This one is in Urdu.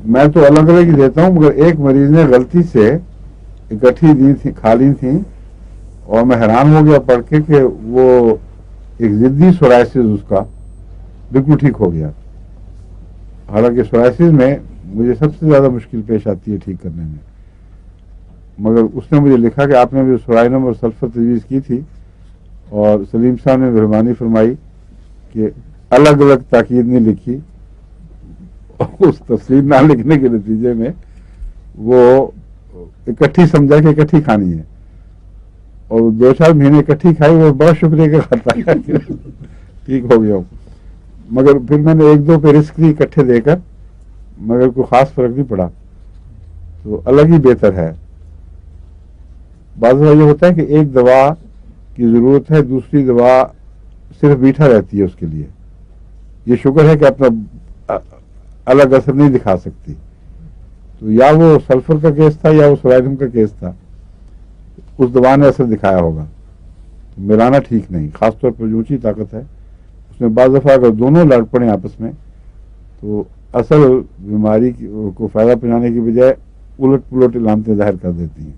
میں تو الگ الگ ہی دیتا ہوں، مگر ایک مریض نے غلطی سے اکٹھی دی تھی، کھا لی تھی، اور میں حیران ہو گیا پڑھ کے کہ وہ ایک ضدی سورائسس اس کا بالکل ٹھیک ہو گیا. حالانکہ سورائسس میں مجھے سب سے زیادہ مشکل پیش آتی ہے ٹھیک کرنے میں، مگر اس نے مجھے لکھا کہ آپ نے مجھے سورائنم اور سلفر تجویز کی تھی، اور سلیم صاحب نے مہربانی فرمائی کہ الگ الگ تاکید نہیں لکھی، اس تفصیل نہ لکھنے کے نتیجے میں وہ اکٹھی سمجھا کہ اکٹھی کھانی ہے، اور 2-4 مہینے اکٹھی کھائی، وہ بڑا شکریہ کا کھاتا ہے کہ ٹھیک ہو گیا ہوں. مگر پھر میں نے 1-2 پہ رسک دی اکٹھے دے کر، مگر کوئی خاص فرق نہیں پڑا، تو الگ ہی بہتر ہے. بعض دفعہ یہ ہوتا ہے کہ ایک دوا کی ضرورت ہے، دوسری دوا صرف میٹھا رہتی ہے اس کے لیے، یہ شوگر ہے کہ اپنا الگ اثر نہیں دکھا سکتی، تو یا وہ سلفر کا کیس تھا یا وہ سورائنم کا کیس تھا، اس دوا نے اثر دکھایا ہوگا. ملانا ٹھیک نہیں، خاص طور پر جو اونچی طاقت ہے اس میں بعض دفعہ اگر دونوں لڑ پڑیں آپس میں تو اصل بیماری کو فائدہ پہنچانے کی بجائے الٹ پلٹ علامتیں ظاہر کر دیتی ہیں.